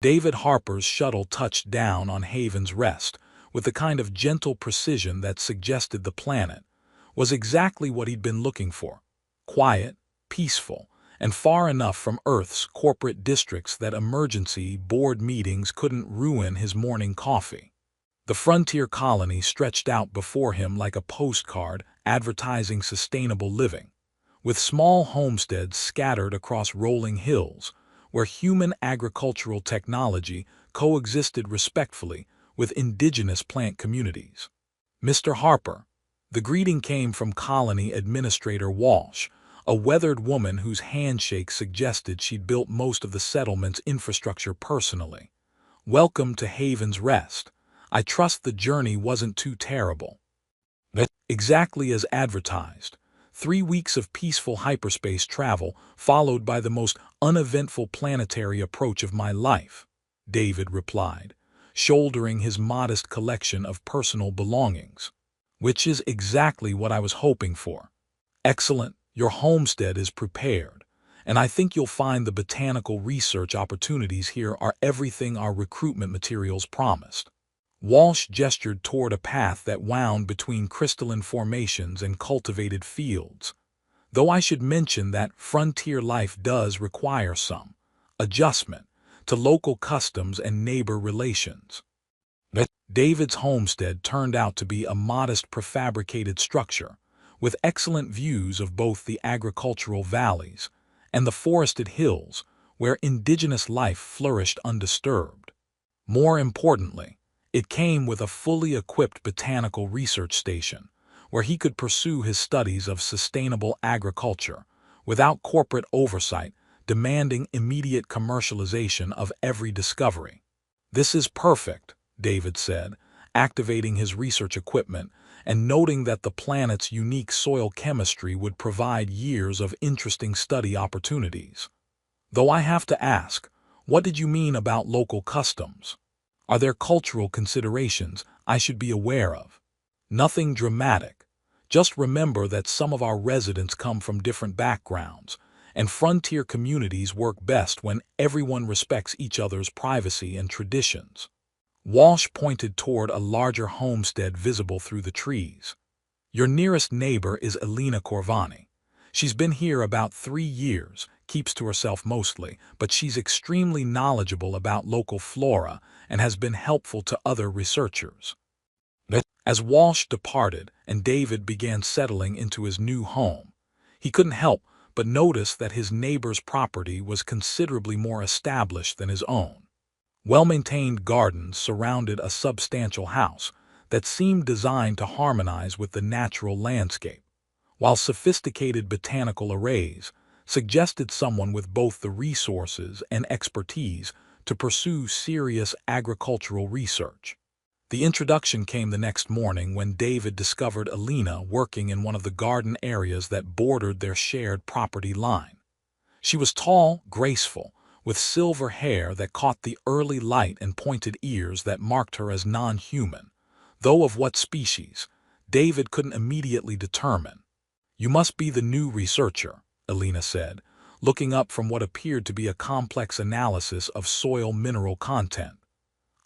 David Harper's shuttle touched down on Haven's Rest with the kind of gentle precision that suggested the planet was exactly what he'd been looking for. Quiet, peaceful, and far enough from Earth's corporate districts that emergency board meetings couldn't ruin his morning coffee. The frontier colony stretched out before him like a postcard advertising sustainable living, with small homesteads scattered across rolling hills, where human agricultural technology coexisted respectfully with indigenous plant communities. "Mr. Harper." The greeting came from Colony Administrator Walsh, a weathered woman whose handshake suggested she'd built most of the settlement's infrastructure personally. "Welcome to Haven's Rest. I trust the journey wasn't too terrible." Exactly as advertised. 3 weeks of peaceful hyperspace travel, followed by the most uneventful planetary approach of my life, David replied, shouldering his modest collection of personal belongings. "Which is exactly what I was hoping for." "Excellent. Your homestead is prepared, and I think you'll find the botanical research opportunities here are everything our recruitment materials promised." Walsh gestured toward a path that wound between crystalline formations and cultivated fields. "Though I should mention that frontier life does require some adjustment to local customs and neighbor relations." David's homestead turned out to be a modest prefabricated structure, with excellent views of both the agricultural valleys and the forested hills where indigenous life flourished undisturbed. More importantly, it came with a fully equipped botanical research station, where he could pursue his studies of sustainable agriculture without corporate oversight demanding immediate commercialization of every discovery. "This is perfect," David said, activating his research equipment and noting that the planet's unique soil chemistry would provide years of interesting study opportunities. "Though I have to ask, what did you mean about local customs? Are there cultural considerations I should be aware of?" "Nothing dramatic. Just remember that some of our residents come from different backgrounds, and frontier communities work best when everyone respects each other's privacy and traditions." Walsh pointed toward a larger homestead visible through the trees. "Your nearest neighbor is Elena Corvani. She's been here about 3 years, keeps to herself mostly, but she's extremely knowledgeable about local flora and has been helpful to other researchers." As Walsh departed and David began settling into his new home, he couldn't help but notice that his neighbor's property was considerably more established than his own. Well-maintained gardens surrounded a substantial house that seemed designed to harmonize with the natural landscape, while sophisticated botanical arrays suggested someone with both the resources and expertise to pursue serious agricultural research. The introduction came the next morning when David discovered Elena working in one of the garden areas that bordered their shared property line. She was tall, graceful, with silver hair that caught the early light and pointed ears that marked her as non-human, though of what species, David couldn't immediately determine. "You must be the new researcher," Elena said, looking up from what appeared to be a complex analysis of soil mineral content.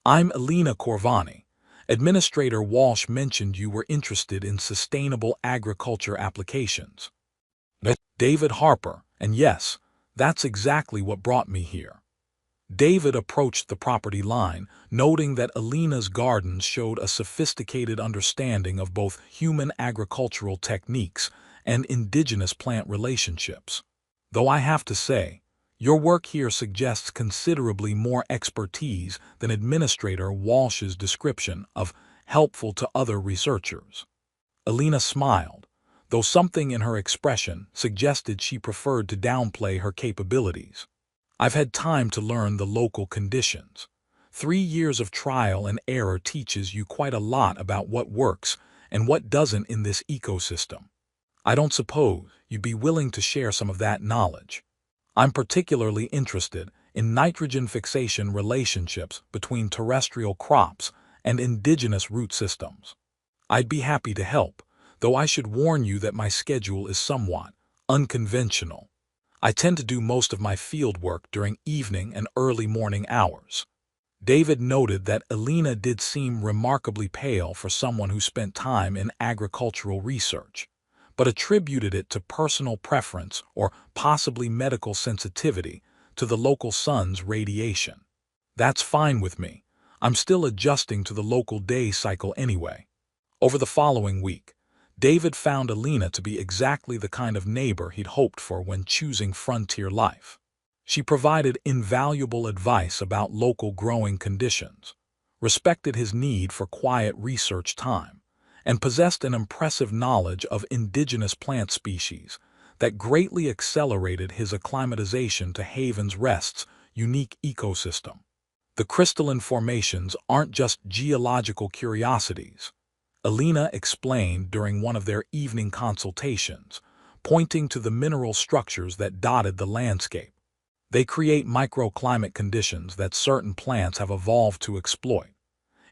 "I'm Elena Corvani. Administrator Walsh mentioned you were interested in sustainable agriculture applications." "David Harper, and yes, that's exactly what brought me here." David approached the property line, noting that Elena's gardens showed a sophisticated understanding of both human agricultural techniques and indigenous plant relationships. "Though I have to say, your work here suggests considerably more expertise than Administrator Walsh's description of helpful to other researchers." Elena smiled, though something in her expression suggested she preferred to downplay her capabilities. "I've had time to learn the local conditions. 3 years of trial and error teaches you quite a lot about what works and what doesn't in this ecosystem. I don't suppose you'd be willing to share some of that knowledge. I'm particularly interested in nitrogen fixation relationships between terrestrial crops and indigenous root systems. I'd be happy to help, though I should warn you that my schedule is somewhat unconventional. I tend to do most of my field work during evening and early morning hours. David noted that Alina did seem remarkably pale for someone who spent time in agricultural research, but attributed it to personal preference or possibly medical sensitivity to the local sun's radiation. That's fine with me. I'm still adjusting to the local day cycle anyway. Over the following week, David found Alina to be exactly the kind of neighbor he'd hoped for when choosing frontier life. She provided invaluable advice about local growing conditions, respected his need for quiet research time, and possessed an impressive knowledge of indigenous plant species that greatly accelerated his acclimatization to Haven's Rest's unique ecosystem. The crystalline formations aren't just geological curiosities, Alina explained during one of their evening consultations, pointing to the mineral structures that dotted the landscape. They create microclimate conditions that certain plants have evolved to exploit.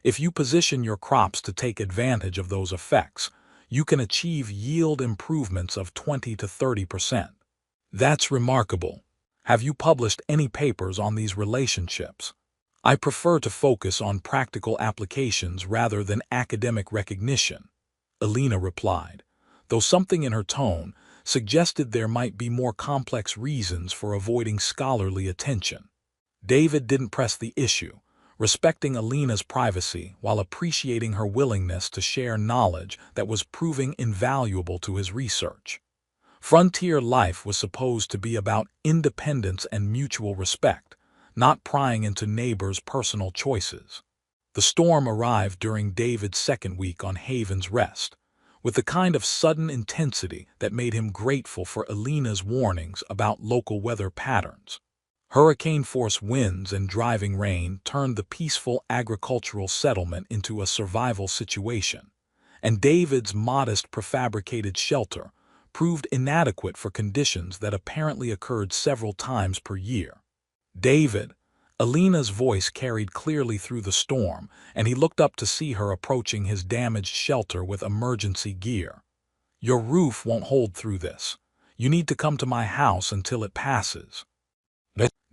If you position your crops to take advantage of those effects, you can achieve yield improvements of 20 to 30%. That's remarkable. Have you published any papers on these relationships? I prefer to focus on practical applications rather than academic recognition, Alina replied, though something in her tone suggested there might be more complex reasons for avoiding scholarly attention. David didn't press the issue, respecting Alina's privacy while appreciating her willingness to share knowledge that was proving invaluable to his research. Frontier life was supposed to be about independence and mutual respect, not prying into neighbors' personal choices. The storm arrived during David's second week on Haven's Rest, with the kind of sudden intensity that made him grateful for Alina's warnings about local weather patterns. Hurricane-force winds and driving rain turned the peaceful agricultural settlement into a survival situation, and David's modest prefabricated shelter proved inadequate for conditions that apparently occurred several times per year. David, Alina's voice carried clearly through the storm, and he looked up to see her approaching his damaged shelter with emergency gear. Your roof won't hold through this. You need to come to my house until it passes.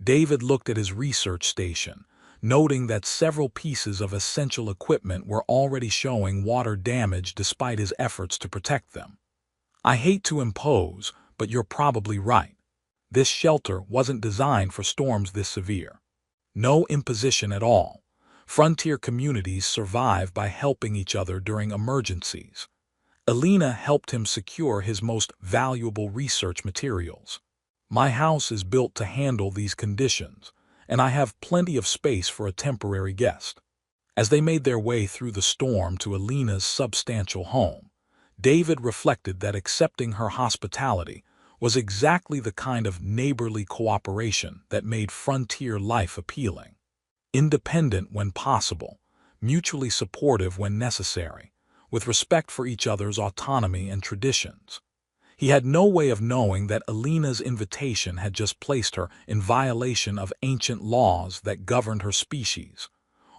David looked at his research station, noting that several pieces of essential equipment were already showing water damage despite his efforts to protect them. I hate to impose, but you're probably right. This shelter wasn't designed for storms this severe. No imposition at all. Frontier communities survive by helping each other during emergencies. Alina helped him secure his most valuable research materials. My house is built to handle these conditions, and I have plenty of space for a temporary guest. As they made their way through the storm to Alina's substantial home, David reflected that accepting her hospitality was exactly the kind of neighborly cooperation that made frontier life appealing. Independent when possible, mutually supportive when necessary, with respect for each other's autonomy and traditions. He had no way of knowing that Alina's invitation had just placed her in violation of ancient laws that governed her species,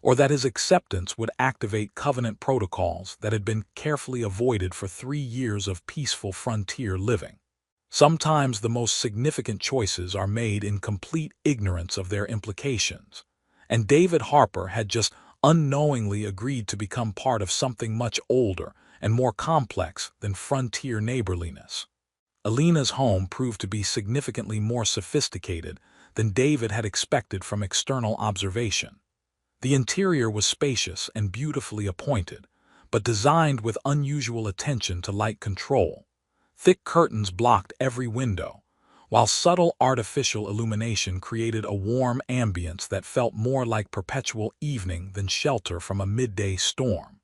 or that his acceptance would activate covenant protocols that had been carefully avoided for 3 years of peaceful frontier living. Sometimes the most significant choices are made in complete ignorance of their implications, and David Harper had just unknowingly agreed to become part of something much older and more complex than frontier neighborliness. Alina's home proved to be significantly more sophisticated than David had expected from external observation. The interior was spacious and beautifully appointed, but designed with unusual attention to light control. Thick curtains blocked every window, while subtle artificial illumination created a warm ambience that felt more like perpetual evening than shelter from a midday storm.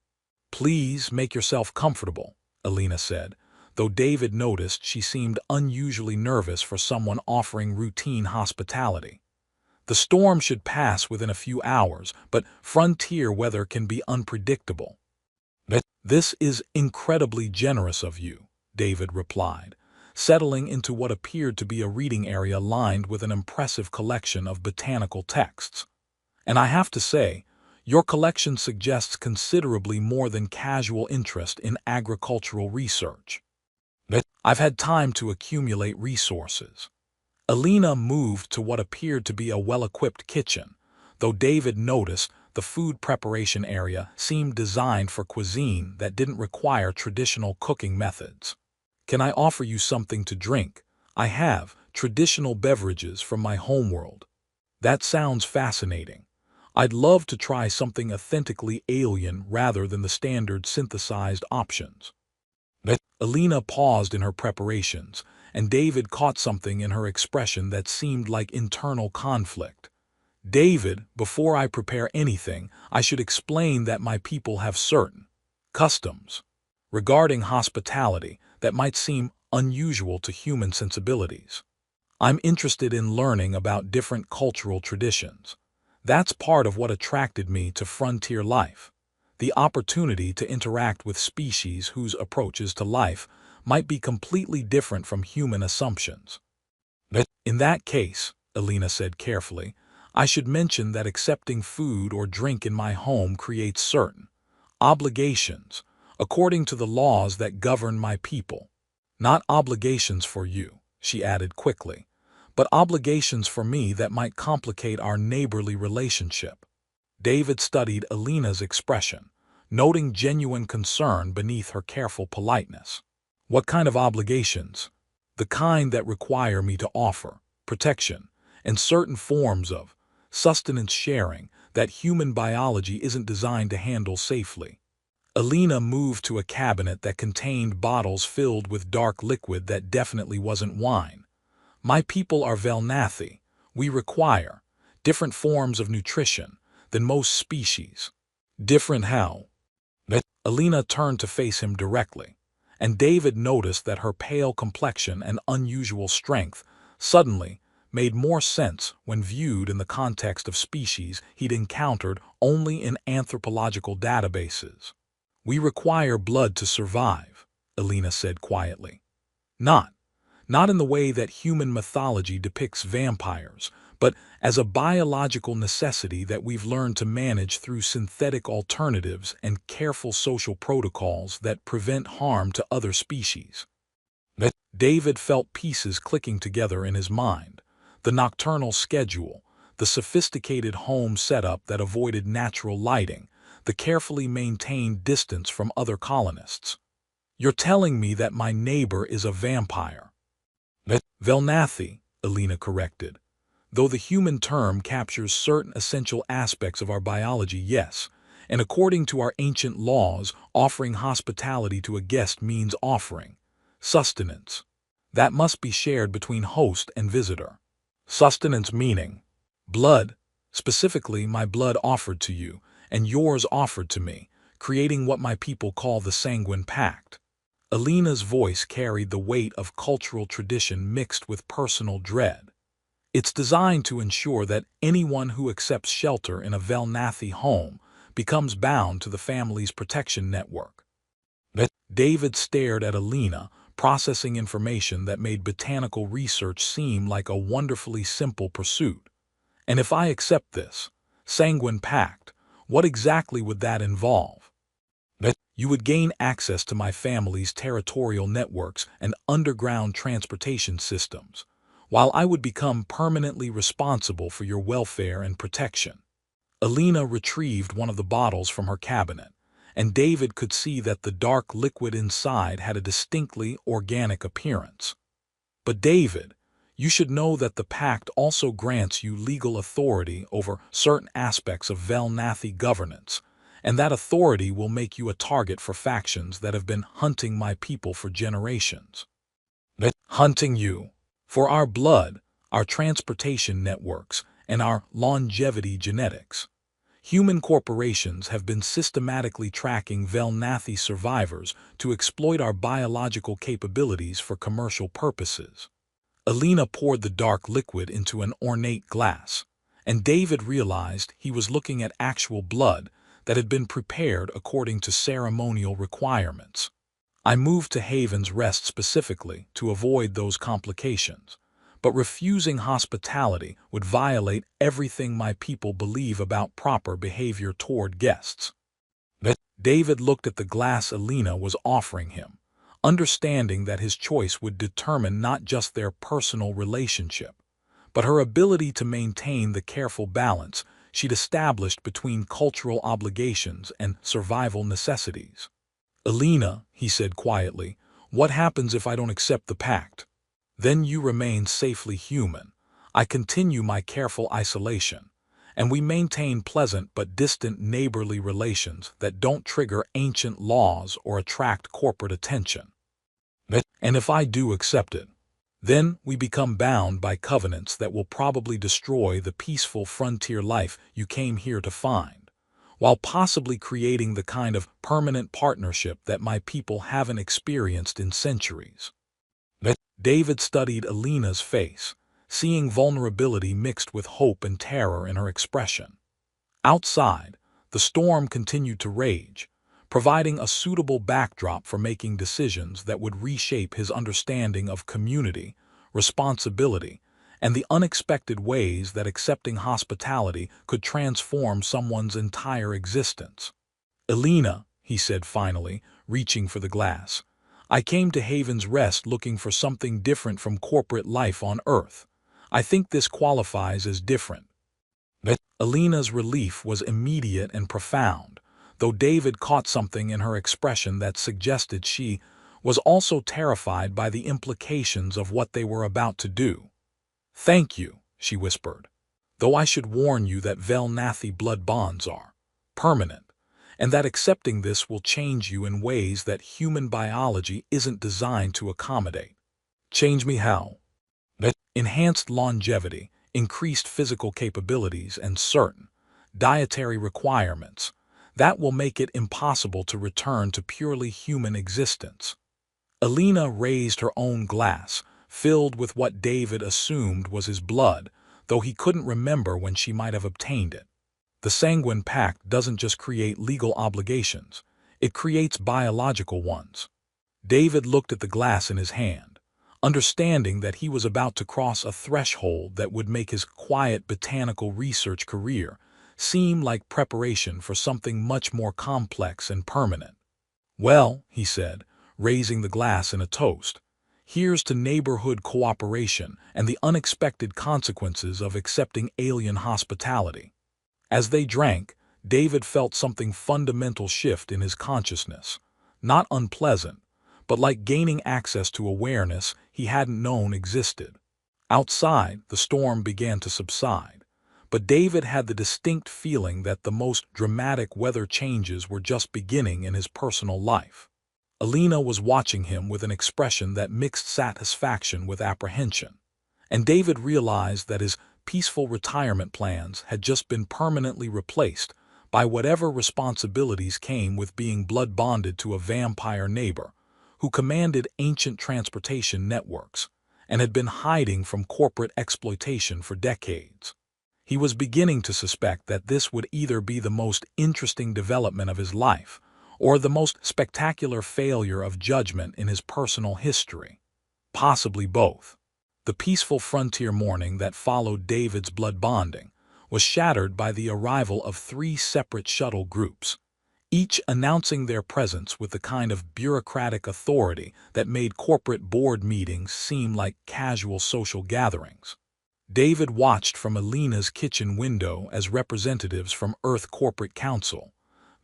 "Please make yourself comfortable," Alina said, though David noticed she seemed unusually nervous for someone offering routine hospitality. The storm should pass within a few hours, but frontier weather can be unpredictable. "This is incredibly generous of you," David replied, settling into what appeared to be a reading area lined with an impressive collection of botanical texts. "And I have to say, your collection suggests considerably more than casual interest in agricultural research." "I've had time to accumulate resources," Alina moved to what appeared to be a well-equipped kitchen, though David noticed the food preparation area seemed designed for cuisine that didn't require traditional cooking methods. "Can I offer you something to drink? I have traditional beverages from my homeworld." "That sounds fascinating. I'd love to try something authentically alien rather than the standard synthesized options." Alina paused in her preparations, and David caught something in her expression that seemed like internal conflict. "David, before I prepare anything, I should explain that my people have certain customs regarding hospitality that might seem unusual to human sensibilities. I'm interested in learning about different cultural traditions. That's part of what attracted me to frontier life. The opportunity to interact with species whose approaches to life might be completely different from human assumptions." "In that case," Alina said carefully, "I should mention that accepting food or drink in my home creates certain obligations according to the laws that govern my people. Not obligations for you," she added quickly, "but obligations for me that might complicate our neighborly relationship." David studied Alina's expression, noting genuine concern beneath her careful politeness. "What kind of obligations?" "The kind that require me to offer protection and certain forms of sustenance sharing that human biology isn't designed to handle safely." Alina moved to a cabinet that contained bottles filled with dark liquid that definitely wasn't wine. "My people are Velnathi. We require different forms of nutrition than most species." "Different how?" Alina turned to face him directly, and David noticed that her pale complexion and unusual strength suddenly made more sense when viewed in the context of species he'd encountered only in anthropological databases. "We require blood to survive," Alina said quietly. Not in the way that human mythology depicts vampires, but as a biological necessity that we've learned to manage through synthetic alternatives and careful social protocols that prevent harm to other species." David felt pieces clicking together in his mind. The nocturnal schedule, the sophisticated home setup that avoided natural lighting, the carefully maintained distance from other colonists. "You're telling me that my neighbor is a vampire." "Velnathi," Alina corrected. "Though the human term captures certain essential aspects of our biology, yes, and according to our ancient laws, offering hospitality to a guest means offering sustenance. That must be shared between host and visitor. Sustenance meaning blood, specifically my blood offered to you, and yours offered to me, creating what my people call the Sanguine Pact." Alina's voice carried the weight of cultural tradition mixed with personal dread. "It's designed to ensure that anyone who accepts shelter in a Velnathi home becomes bound to the family's protection network." David stared at Alina, processing information that made botanical research seem like a wonderfully simple pursuit. "And if I accept this Sanguine Pact, what exactly would that involve?" "You would gain access to my family's territorial networks and underground transportation systems, while I would become permanently responsible for your welfare and protection." Alina retrieved one of the bottles from her cabinet, and David could see that the dark liquid inside had a distinctly organic appearance. "But David, you should know that the pact also grants you legal authority over certain aspects of Velnathi governance, and that authority will make you a target for factions that have been hunting my people for generations." "Hunting you? For our blood, our transportation networks, and our longevity genetics. Human corporations have been systematically tracking Velnathi survivors to exploit our biological capabilities for commercial purposes." Alina poured the dark liquid into an ornate glass, and David realized he was looking at actual blood that had been prepared according to ceremonial requirements. "I moved to Haven's Rest specifically to avoid those complications, but refusing hospitality would violate everything my people believe about proper behavior toward guests." David looked at the glass Alina was offering him, understanding that his choice would determine not just their personal relationship, but her ability to maintain the careful balance she'd established between cultural obligations and survival necessities. "Alina," he said quietly, "what happens if I don't accept the pact?" "Then you remain safely human. I continue my careful isolation, and we maintain pleasant but distant neighborly relations that don't trigger ancient laws or attract corporate attention. And if I do accept it, then we become bound by covenants that will probably destroy the peaceful frontier life you came here to find, while possibly creating the kind of permanent partnership that my people haven't experienced in centuries." David studied Alina's face, seeing vulnerability mixed with hope and terror in her expression. Outside, the storm continued to rage, providing a suitable backdrop for making decisions that would reshape his understanding of community, responsibility, and the unexpected ways that accepting hospitality could transform someone's entire existence. "Alina," he said finally, reaching for the glass, "I came to Haven's Rest looking for something different from corporate life on Earth. I think this qualifies as different." Alina's relief was immediate and profound, though David caught something in her expression that suggested she was also terrified by the implications of what they were about to do. "Thank you," she whispered, "though I should warn you that Velnathi blood bonds are permanent, and that accepting this will change you in ways that human biology isn't designed to accommodate." "Change me how?" "Enhanced longevity, increased physical capabilities, and certain dietary requirements that will make it impossible to return to purely human existence." Alina raised her own glass, filled with what David assumed was his blood, though he couldn't remember when she might have obtained it. "The Sanguine Pact doesn't just create legal obligations, it creates biological ones." David looked at the glass in his hand, understanding that he was about to cross a threshold that would make his quiet botanical research career seem like preparation for something much more complex and permanent. "Well," he said, raising the glass in a toast, "here's to neighborhood cooperation and the unexpected consequences of accepting alien hospitality." As they drank, David felt something fundamental shift in his consciousness, not unpleasant, but like gaining access to awareness he hadn't known existed. Outside, the storm began to subside, but David had the distinct feeling that the most dramatic weather changes were just beginning in his personal life. Alina was watching him with an expression that mixed satisfaction with apprehension, and David realized that his peaceful retirement plans had just been permanently replaced by whatever responsibilities came with being blood bonded to a vampire neighbor who commanded ancient transportation networks and had been hiding from corporate exploitation for decades. He was beginning to suspect that this would either be the most interesting development of his life or the most spectacular failure of judgment in his personal history. Possibly both. The peaceful frontier morning that followed David's blood bonding was shattered by the arrival of 3 separate shuttle groups, each announcing their presence with the kind of bureaucratic authority that made corporate board meetings seem like casual social gatherings. David watched from Alina's kitchen window as representatives from Earth Corporate Council,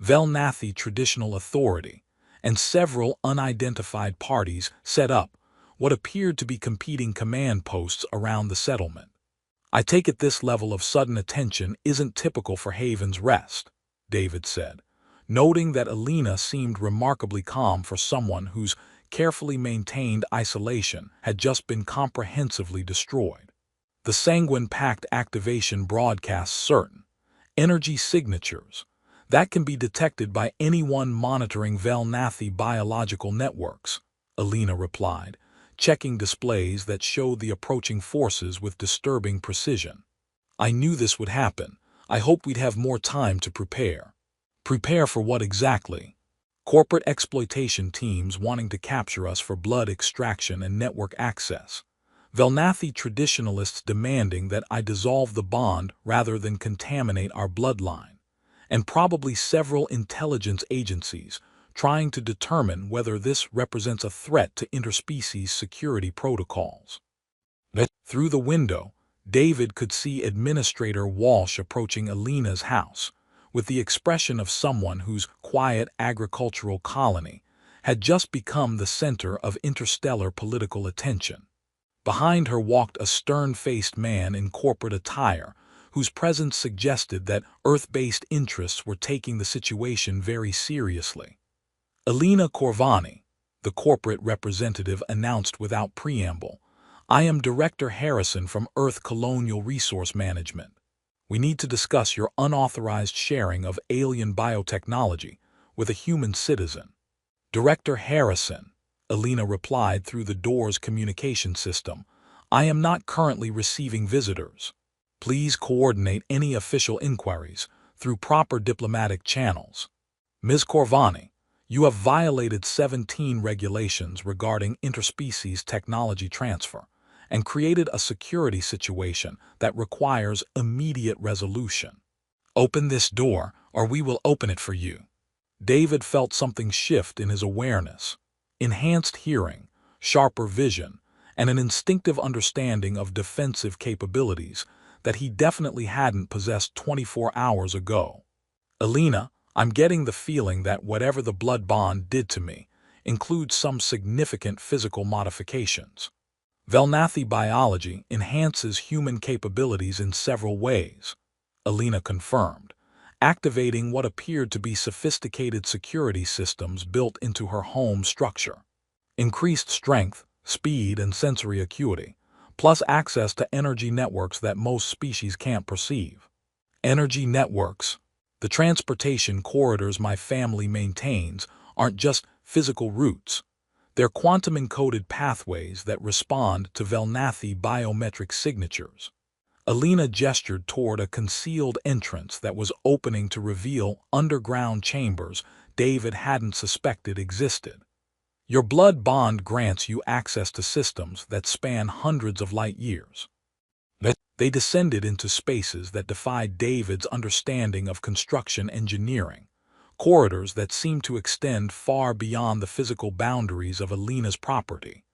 Velnathi Traditional Authority, and several unidentified parties set up what appeared to be competing command posts around the settlement. "I take it this level of sudden attention isn't typical for Haven's Rest," David said, noting that Alina seemed remarkably calm for someone whose carefully maintained isolation had just been comprehensively destroyed. "The Sanguine Pact activation broadcasts certain energy signatures that can be detected by anyone monitoring Velnathi biological networks," Alina replied, checking displays that showed the approaching forces with disturbing precision. "I knew this would happen. I hoped we'd have more time to prepare." "Prepare for what exactly?" "Corporate exploitation teams wanting to capture us for blood extraction and network access. Velnathi traditionalists demanding that I dissolve the bond rather than contaminate our bloodline. And probably several intelligence agencies trying to determine whether this represents a threat to interspecies security protocols. Through the window, David could see Administrator Walsh approaching Alina's house, with the expression of someone whose quiet agricultural colony had just become the center of interstellar political attention. Behind her walked a stern-faced man in corporate attire, whose presence suggested that Earth-based interests were taking the situation very seriously. Alina Corvani, the corporate representative, announced without preamble, "I am Director Harrison from Earth Colonial Resource Management. We need to discuss your unauthorized sharing of alien biotechnology with a human citizen." "Director Harrison," Alina replied through the door's communication system, "I am not currently receiving visitors. Please coordinate any official inquiries through proper diplomatic channels." "Ms. Corvani, you have violated 17 regulations regarding interspecies technology transfer and created a security situation that requires immediate resolution. Open this door, or we will open it for you." David felt something shift in his awareness. Enhanced hearing, sharper vision, and an instinctive understanding of defensive capabilities that he definitely hadn't possessed 24 hours ago. "Alina, I'm getting the feeling that whatever the blood bond did to me includes some significant physical modifications. Velnathi biology enhances human capabilities in several ways," Alina confirmed, activating what appeared to be sophisticated security systems built into her home structure. "Increased strength, speed, and sensory acuity, plus access to energy networks that most species can't perceive." Energy networks. The transportation corridors my family maintains aren't just physical routes. They're quantum-encoded pathways that respond to Velnathi biometric signatures. Alina gestured toward a concealed entrance that was opening to reveal underground chambers David hadn't suspected existed. "Your blood bond grants you access to systems that span hundreds of light years." They descended into spaces that defied David's understanding of construction engineering, corridors that seemed to extend far beyond the physical boundaries of Alina's property,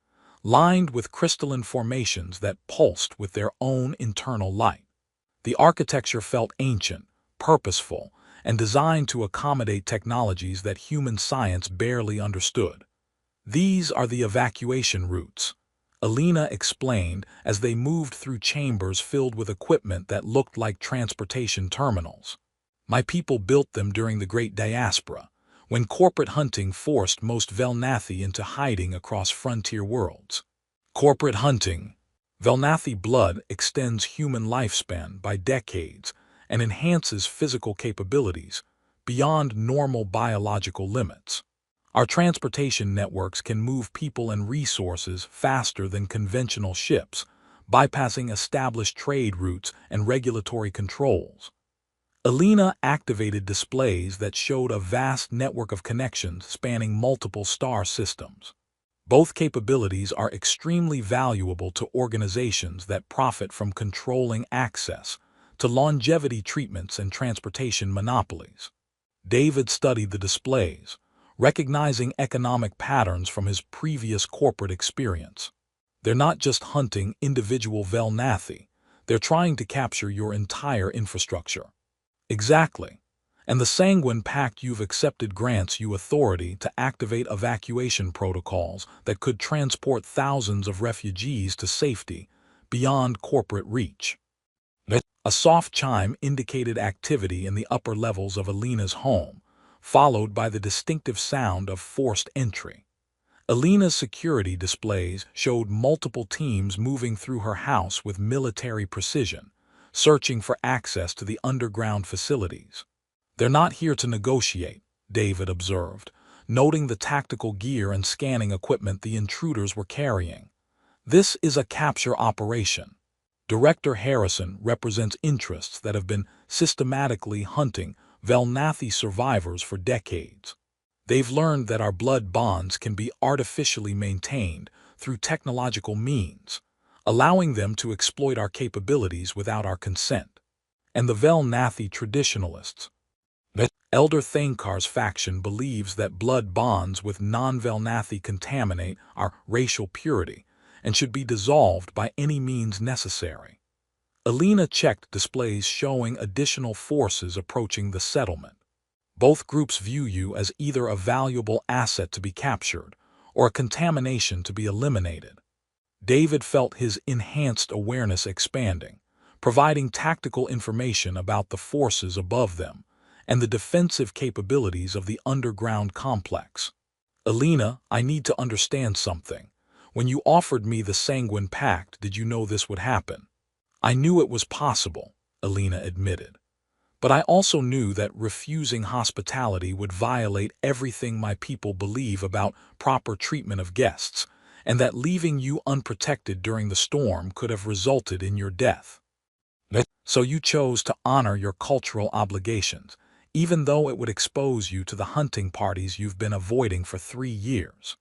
lined with crystalline formations that pulsed with their own internal light. The architecture felt ancient, purposeful, and designed to accommodate technologies that human science barely understood. "These are the evacuation routes," Alina explained as they moved through chambers filled with equipment that looked like transportation terminals. "My people built them during the Great Diaspora, when corporate hunting forced most Velnathi into hiding across frontier worlds." Corporate hunting. Velnathi blood extends human lifespan by decades and enhances physical capabilities beyond normal biological limits. Our transportation networks can move people and resources faster than conventional ships, bypassing established trade routes and regulatory controls. Alina activated displays that showed a vast network of connections spanning multiple star systems. Both capabilities are extremely valuable to organizations that profit from controlling access to longevity treatments and transportation monopolies. David studied the displays, recognizing economic patterns from his previous corporate experience. They're not just hunting individual Velnathi, they're trying to capture your entire infrastructure. Exactly. And the Sanguine Pact you've accepted grants you authority to activate evacuation protocols that could transport thousands of refugees to safety beyond corporate reach. A soft chime indicated activity in the upper levels of Alina's home, followed by the distinctive sound of forced entry. Alina's security displays showed multiple teams moving through her house with military precision, searching for access to the underground facilities. "They're not here to negotiate," David observed, noting the tactical gear and scanning equipment the intruders were carrying. "This is a capture operation." Director Harrison represents interests that have been systematically hunting Velnathi survivors for decades. They've learned that our blood bonds can be artificially maintained through technological means, allowing them to exploit our capabilities without our consent. And the Velnathi traditionalists. Elder Thankar's faction believes that blood bonds with non-Velnathi contaminate our racial purity and should be dissolved by any means necessary. Alina checked displays showing additional forces approaching the settlement. Both groups view you as either a valuable asset to be captured or a contamination to be eliminated. David felt his enhanced awareness expanding, providing tactical information about the forces above them and the defensive capabilities of the underground complex. Alina, I need to understand something. When you offered me the Sanguine Pact, did you know this would happen? I knew it was possible, Alina admitted. But I also knew that refusing hospitality would violate everything my people believe about proper treatment of guests, and that leaving you unprotected during the storm could have resulted in your death. So you chose to honor your cultural obligations, even though it would expose you to the hunting parties you've been avoiding for 3 years.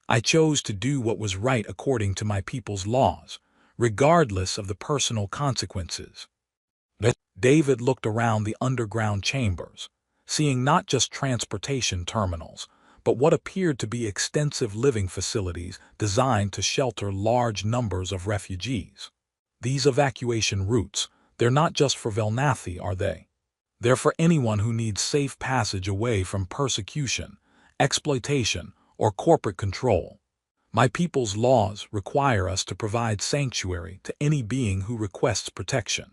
I chose to do what was right according to my people's laws, regardless of the personal consequences. David looked around the underground chambers, seeing not just transportation terminals, but what appeared to be extensive living facilities designed to shelter large numbers of refugees. These evacuation routes, they're not just for Velnathi, are they? They're for anyone who needs safe passage away from persecution, exploitation, or corporate control. My people's laws require us to provide sanctuary to any being who requests protection.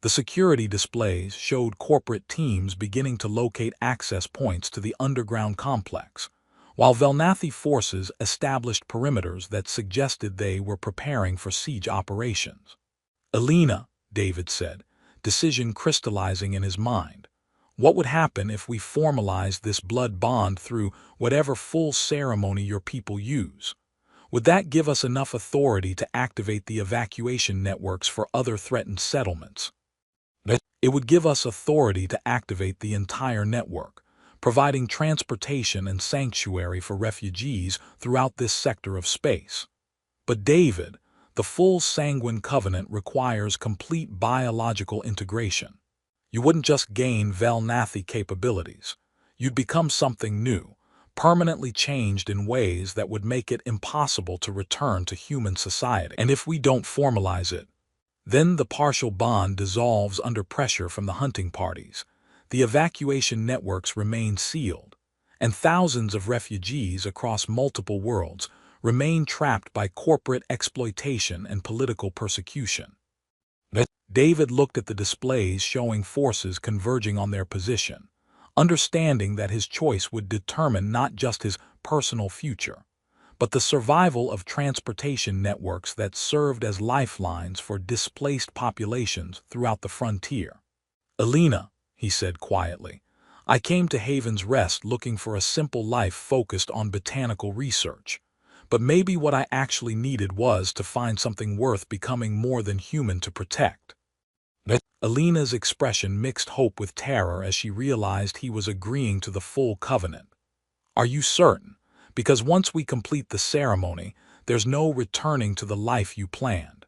The security displays showed corporate teams beginning to locate access points to the underground complex, while Velnathi forces established perimeters that suggested they were preparing for siege operations. Alina, David said, decision crystallizing in his mind. What would happen if we formalized this blood bond through whatever full ceremony your people use? Would that give us enough authority to activate the evacuation networks for other threatened settlements? It would give us authority to activate the entire network, providing transportation and sanctuary for refugees throughout this sector of space. But David, the full Sanguine Covenant requires complete biological integration. You wouldn't just gain Velnathi capabilities. You'd become something new, permanently changed in ways that would make it impossible to return to human society. And if we don't formalize it, then the partial bond dissolves under pressure from the hunting parties. The evacuation networks remain sealed, and thousands of refugees across multiple worlds remain trapped by corporate exploitation and political persecution. David looked at the displays showing forces converging on their position, understanding that his choice would determine not just his personal future, but the survival of transportation networks that served as lifelines for displaced populations throughout the frontier. Alina, he said quietly, I came to Haven's Rest looking for a simple life focused on botanical research, but maybe what I actually needed was to find something worth becoming more than human to protect. Alina's expression mixed hope with terror as she realized he was agreeing to the full covenant. Are you certain? Because once we complete the ceremony, there's no returning to the life you planned.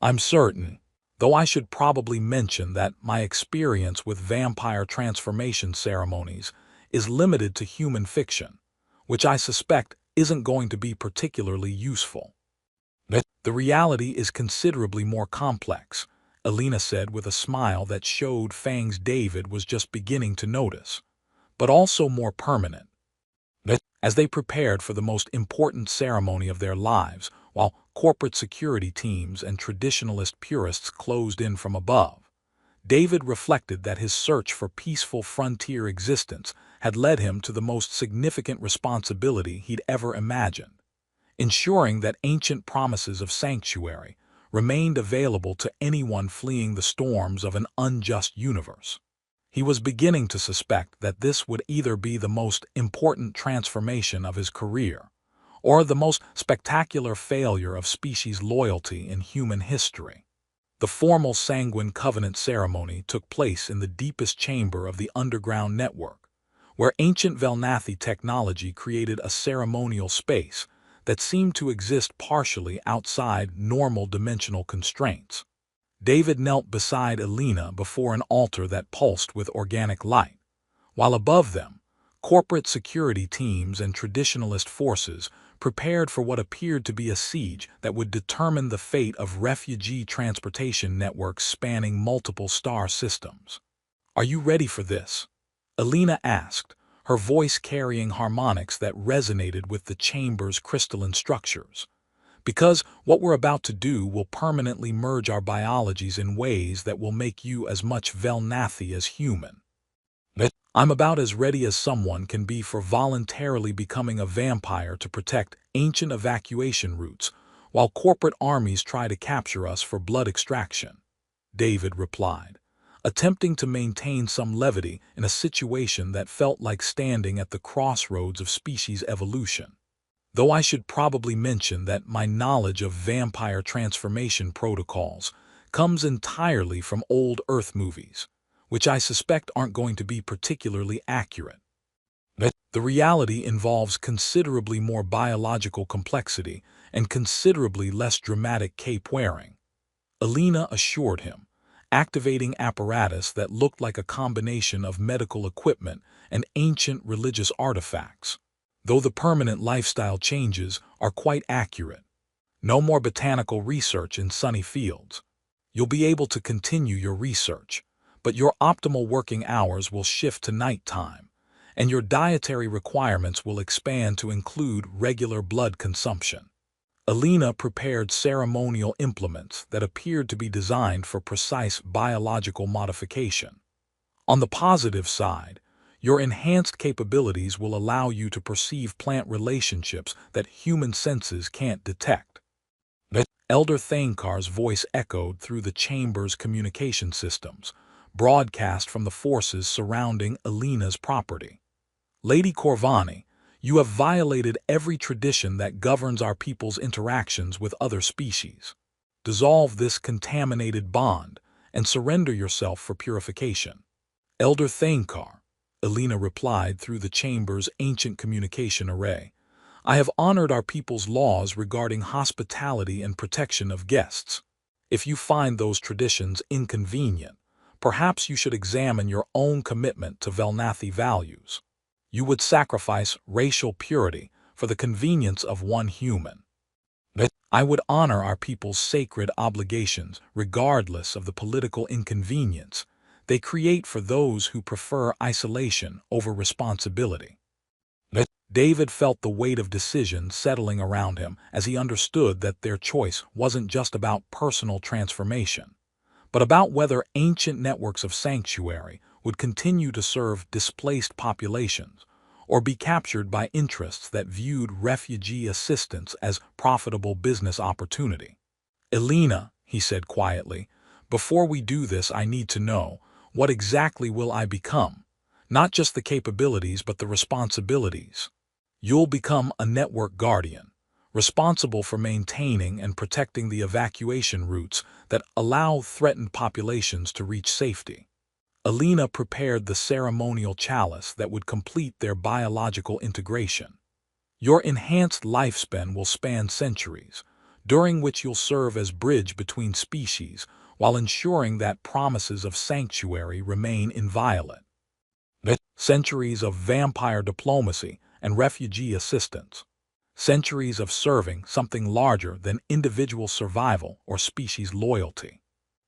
I'm certain, though I should probably mention that my experience with vampire transformation ceremonies is limited to human fiction, which I suspect isn't going to be particularly useful. The reality is considerably more complex, Alina said with a smile that showed Fang's David was just beginning to notice, but also more permanent. As they prepared for the most important ceremony of their lives, while corporate security teams and traditionalist purists closed in from above, David reflected that his search for peaceful frontier existence had led him to the most significant responsibility he'd ever imagined, ensuring that ancient promises of sanctuary remained available to anyone fleeing the storms of an unjust universe. He was beginning to suspect that this would either be the most important transformation of his career, or the most spectacular failure of species loyalty in human history. The formal Sanguine Covenant ceremony took place in the deepest chamber of the underground network, where ancient Velnathi technology created a ceremonial space that seemed to exist partially outside normal dimensional constraints. David knelt beside Alina before an altar that pulsed with organic light, while above them, corporate security teams and traditionalist forces prepared for what appeared to be a siege that would determine the fate of refugee transportation networks spanning multiple star systems. "Are you ready for this?" Alina asked, her voice carrying harmonics that resonated with the chamber's crystalline structures. "Because what we're about to do will permanently merge our biologies in ways that will make you as much Velnathi as human." "I'm about as ready as someone can be for voluntarily becoming a vampire to protect ancient evacuation routes, while corporate armies try to capture us for blood extraction," David replied, attempting to maintain some levity in a situation that felt like standing at the crossroads of species evolution. "Though I should probably mention that my knowledge of vampire transformation protocols comes entirely from old Earth movies, which I suspect aren't going to be particularly accurate. The reality involves considerably more biological complexity and considerably less dramatic cape wearing," Alina assured him, activating apparatus that looked like a combination of medical equipment and ancient religious artifacts. "Though the permanent lifestyle changes are quite accurate. No more botanical research in sunny fields. You'll be able to continue your research, but your optimal working hours will shift to nighttime, and your dietary requirements will expand to include regular blood consumption." Alina prepared ceremonial implements that appeared to be designed for precise biological modification. "On the positive side, your enhanced capabilities will allow you to perceive plant relationships that human senses can't detect." Elder Thanekar's voice echoed through the chamber's communication systems, broadcast from the forces surrounding Alina's property. "Lady Corvani, you have violated every tradition that governs our people's interactions with other species. Dissolve this contaminated bond and surrender yourself for purification." "Elder Thanekar," Alina replied through the chamber's ancient communication array, "I have honored our people's laws regarding hospitality and protection of guests. If you find those traditions inconvenient, perhaps you should examine your own commitment to Velnathi values. You would sacrifice racial purity for the convenience of one human." "I would honor our people's sacred obligations regardless of the political inconvenience they create for those who prefer isolation over responsibility." David felt the weight of decision settling around him as he understood that their choice wasn't just about personal transformation, but about whether ancient networks of sanctuary would continue to serve displaced populations or be captured by interests that viewed refugee assistance as profitable business opportunity. "Alina," he said quietly, "before we do this I need to know, what exactly will I become? Not just the capabilities but the responsibilities." "You'll become a network guardian, responsible for maintaining and protecting the evacuation routes that allow threatened populations to reach safety." Alina prepared the ceremonial chalice that would complete their biological integration. "Your enhanced lifespan will span centuries, during which you'll serve as bridge between species while ensuring that promises of sanctuary remain inviolate. Centuries of vampire diplomacy and refugee assistance. Centuries of serving something larger than individual survival or species loyalty."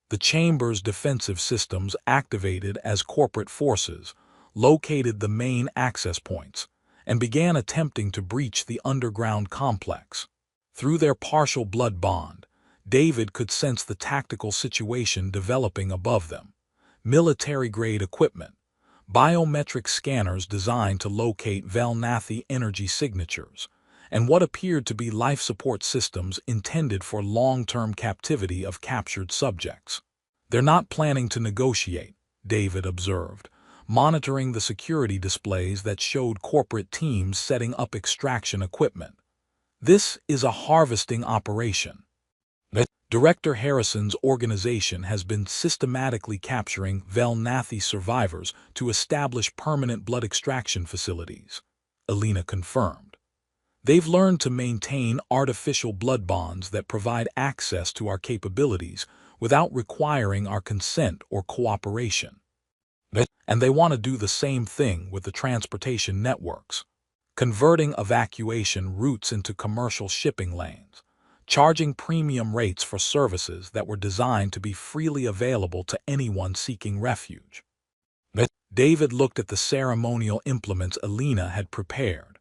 The chamber's defensive systems activated as corporate forces located the main access points and began attempting to breach the underground complex. Through their partial blood bond, David could sense the tactical situation developing above them. Military-grade equipment, biometric scanners designed to locate Velnathi energy signatures, and what appeared to be life support systems intended for long-term captivity of captured subjects. "They're not planning to negotiate," David observed, monitoring the security displays that showed corporate teams setting up extraction equipment. "This is a harvesting operation." Director Harrison's organization has been systematically capturing Velnathi survivors to establish permanent blood extraction facilities, Alina confirmed. "They've learned to maintain artificial blood bonds that provide access to our capabilities without requiring our consent or cooperation." And they want to do the same thing with the transportation networks, converting evacuation routes into commercial shipping lanes, charging premium rates for services that were designed to be freely available to anyone seeking refuge. David looked at the ceremonial implements Alina had prepared,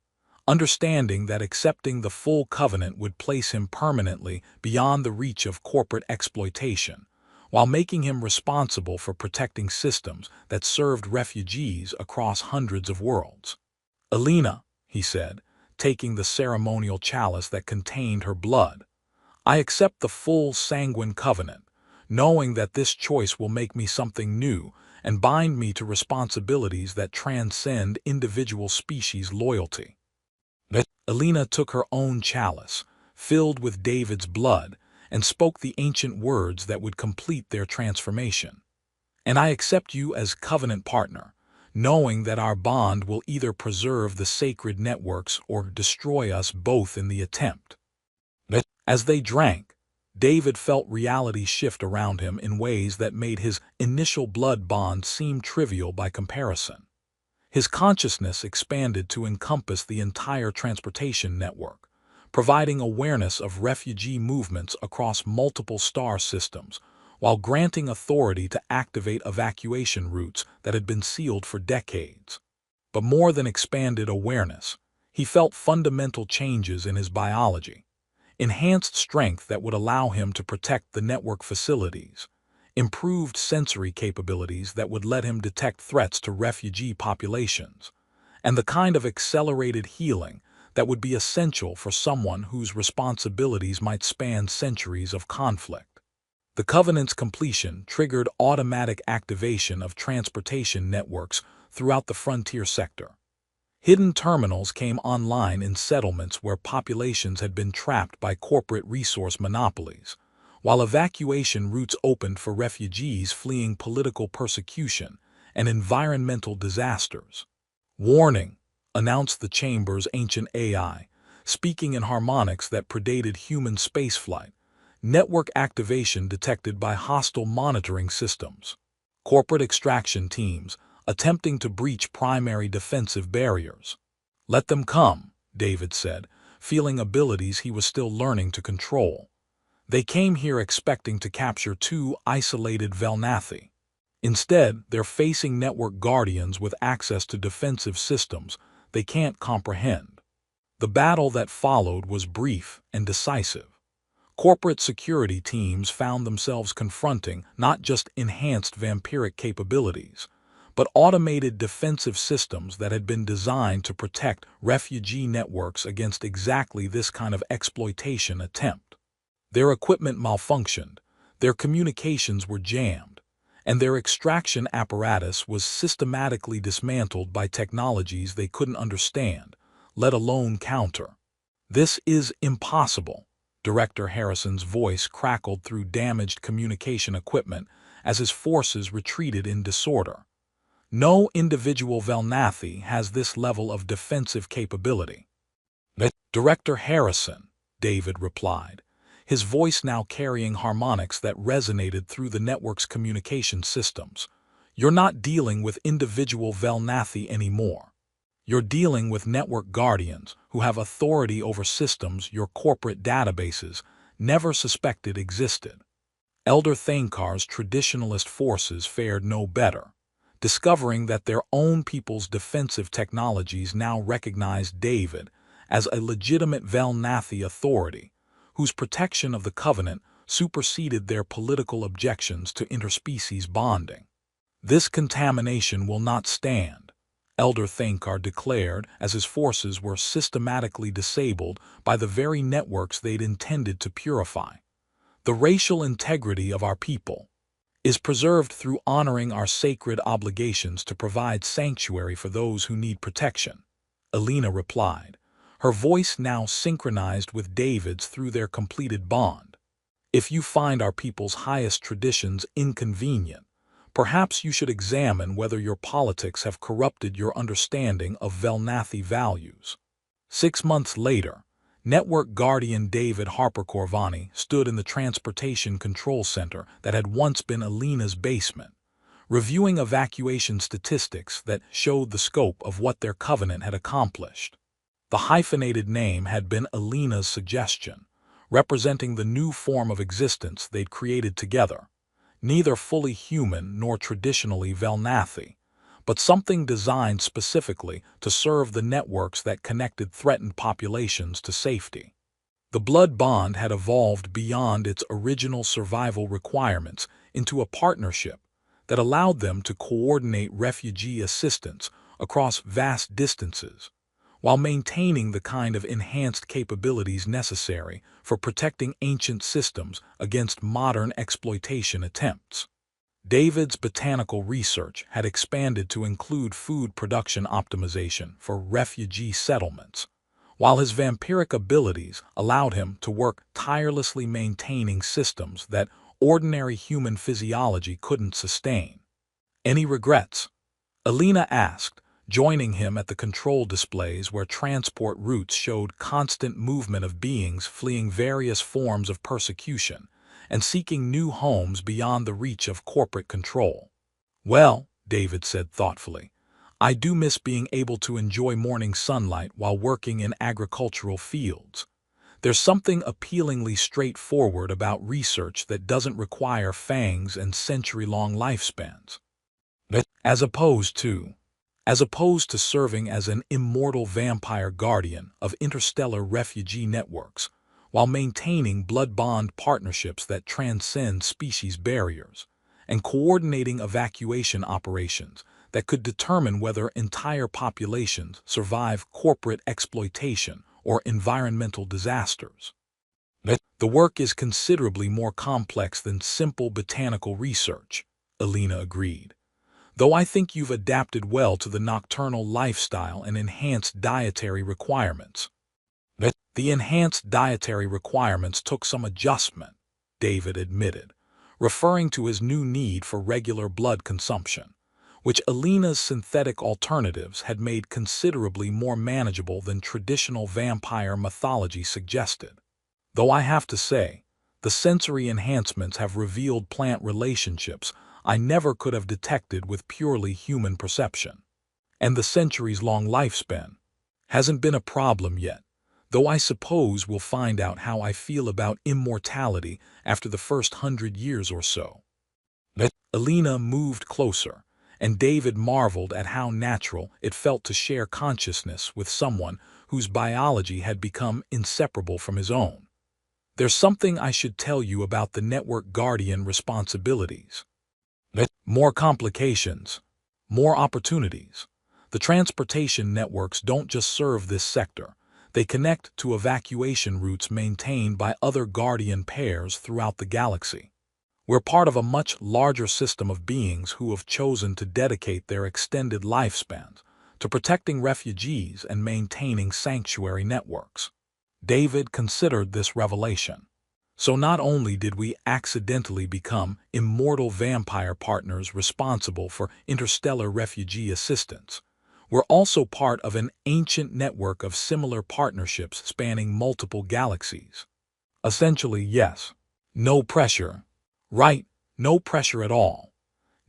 understanding that accepting the full covenant would place him permanently beyond the reach of corporate exploitation, while making him responsible for protecting systems that served refugees across hundreds of worlds. "Alina," he said, taking the ceremonial chalice that contained her blood, "I accept the full sanguine covenant, knowing that this choice will make me something new and bind me to responsibilities that transcend individual species loyalty." Alina took her own chalice, filled with David's blood, and spoke the ancient words that would complete their transformation. "And I accept you as covenant partner, knowing that our bond will either preserve the sacred networks or destroy us both in the attempt." As they drank, David felt reality shift around him in ways that made his initial blood bond seem trivial by comparison. His consciousness expanded to encompass the entire transportation network, providing awareness of refugee movements across multiple star systems, while granting authority to activate evacuation routes that had been sealed for decades. But more than expanded awareness, he felt fundamental changes in his biology: enhanced strength that would allow him to protect the network facilities, improved sensory capabilities that would let him detect threats to refugee populations, and the kind of accelerated healing that would be essential for someone whose responsibilities might span centuries of conflict. The Covenant's completion triggered automatic activation of transportation networks throughout the frontier sector. Hidden terminals came online in settlements where populations had been trapped by corporate resource monopolies, while evacuation routes opened for refugees fleeing political persecution and environmental disasters. "Warning," announced the chamber's ancient AI, speaking in harmonics that predated human spaceflight. "Network activation detected by hostile monitoring systems. Corporate extraction teams attempting to breach primary defensive barriers." "Let them come," David said, feeling abilities he was still learning to control. "They came here expecting to capture two isolated Velnathi. Instead, they're facing network guardians with access to defensive systems they can't comprehend." The battle that followed was brief and decisive. Corporate security teams found themselves confronting not just enhanced vampiric capabilities, but automated defensive systems that had been designed to protect refugee networks against exactly this kind of exploitation attempt. Their equipment malfunctioned, their communications were jammed, and their extraction apparatus was systematically dismantled by technologies they couldn't understand, let alone counter. "This is impossible," Director Harrison's voice crackled through damaged communication equipment as his forces retreated in disorder. "No individual Velnathi has this level of defensive capability." "Director Harrison," David replied, his voice now carrying harmonics that resonated through the network's communication systems, "you're not dealing with individual Velnathi anymore. You're dealing with network guardians who have authority over systems your corporate databases never suspected existed." Elder Thankar's traditionalist forces fared no better, discovering that their own people's defensive technologies now recognized David as a legitimate Velnathi authority, whose protection of the Covenant superseded their political objections to interspecies bonding. "This contamination will not stand," Elder Thankar declared as his forces were systematically disabled by the very networks they'd intended to purify. "The racial integrity of our people is preserved through honoring our sacred obligations to provide sanctuary for those who need protection," Alina replied, her voice now synchronized with David's through their completed bond. "If you find our people's highest traditions inconvenient, perhaps you should examine whether your politics have corrupted your understanding of Velnathi values." 6 months later, Network Guardian David Harper Corvani stood in the transportation control center that had once been Alina's basement, reviewing evacuation statistics that showed the scope of what their covenant had accomplished. The hyphenated name had been Alina's suggestion, representing the new form of existence they'd created together, neither fully human nor traditionally Velnathi, but something designed specifically to serve the networks that connected threatened populations to safety. The blood bond had evolved beyond its original survival requirements into a partnership that allowed them to coordinate refugee assistance across vast distances, while maintaining the kind of enhanced capabilities necessary for protecting ancient systems against modern exploitation attempts. David's botanical research had expanded to include food production optimization for refugee settlements, while his vampiric abilities allowed him to work tirelessly maintaining systems that ordinary human physiology couldn't sustain. "Any regrets?" Alina asked, joining him at the control displays where transport routes showed constant movement of beings fleeing various forms of persecution and seeking new homes beyond the reach of corporate control. "Well," David said thoughtfully, "I do miss being able to enjoy morning sunlight while working in agricultural fields. There's something appealingly straightforward about research that doesn't require fangs and century-long lifespans. As opposed to serving as an immortal vampire guardian of interstellar refugee networks, while maintaining blood bond partnerships that transcend species barriers, and coordinating evacuation operations that could determine whether entire populations survive corporate exploitation or environmental disasters. The work is considerably more complex than simple botanical research," Alina agreed, "though I think you've adapted well to the nocturnal lifestyle and enhanced dietary requirements." "The enhanced dietary requirements took some adjustment," David admitted, referring to his new need for regular blood consumption, which Alina's synthetic alternatives had made considerably more manageable than traditional vampire mythology suggested. "Though I have to say, the sensory enhancements have revealed plant relationships I never could have detected with purely human perception. And the centuries-long lifespan hasn't been a problem yet, though I suppose we'll find out how I feel about immortality after the first 100 years or so." Alina moved closer, and David marveled at how natural it felt to share consciousness with someone whose biology had become inseparable from his own. "There's something I should tell you about the network guardian responsibilities. More complications, more opportunities. The transportation networks don't just serve this sector. They connect to evacuation routes maintained by other guardian pairs throughout the galaxy. We're part of a much larger system of beings who have chosen to dedicate their extended lifespans to protecting refugees and maintaining sanctuary networks." David considered this revelation. "So not only did we accidentally become immortal vampire partners responsible for interstellar refugee assistance, we're also part of an ancient network of similar partnerships spanning multiple galaxies." "Essentially, yes. No pressure." "Right, no pressure at all."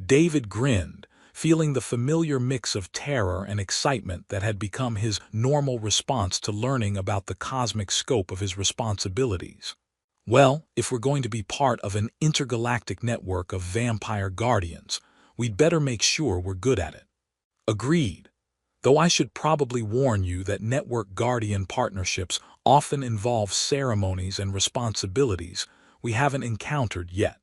David grinned, feeling the familiar mix of terror and excitement that had become his normal response to learning about the cosmic scope of his responsibilities. "Well, if we're going to be part of an intergalactic network of vampire guardians, we'd better make sure we're good at it." "Agreed. Though I should probably warn you that network guardian partnerships often involve ceremonies and responsibilities we haven't encountered yet,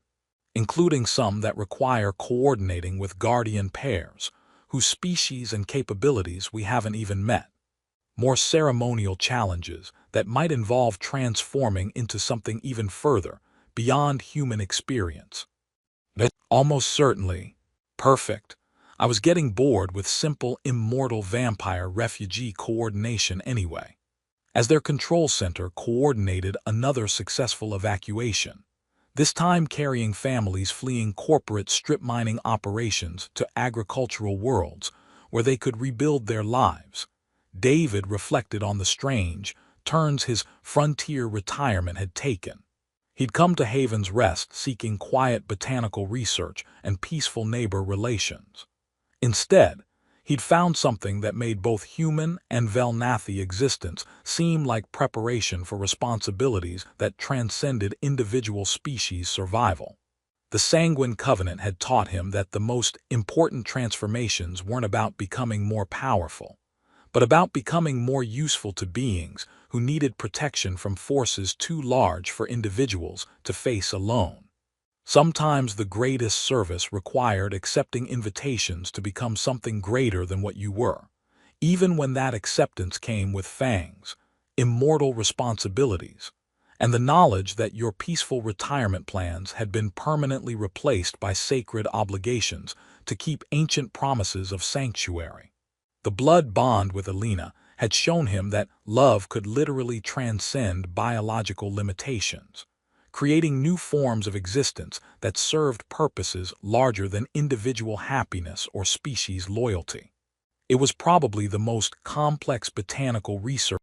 including some that require coordinating with guardian pairs, whose species and capabilities we haven't even met. More ceremonial challenges that might involve transforming into something even further, beyond human experience." "Almost certainly. Perfect. I was getting bored with simple immortal vampire refugee coordination anyway." As their control center coordinated another successful evacuation, this time carrying families fleeing corporate strip mining operations to agricultural worlds where they could rebuild their lives, David reflected on the strange turns his frontier retirement had taken. He'd come to Haven's Rest seeking quiet botanical research and peaceful neighbor relations. Instead, he'd found something that made both human and Velnathi existence seem like preparation for responsibilities that transcended individual species survival. The Sanguine Covenant had taught him that the most important transformations weren't about becoming more powerful, but about becoming more useful to beings who needed protection from forces too large for individuals to face alone. Sometimes the greatest service required accepting invitations to become something greater than what you were, even when that acceptance came with fangs, immortal responsibilities, and the knowledge that your peaceful retirement plans had been permanently replaced by sacred obligations to keep ancient promises of sanctuary. The blood bond with Alina had shown him that love could literally transcend biological limitations, creating new forms of existence that served purposes larger than individual happiness or species loyalty. It was probably the most complex botanical research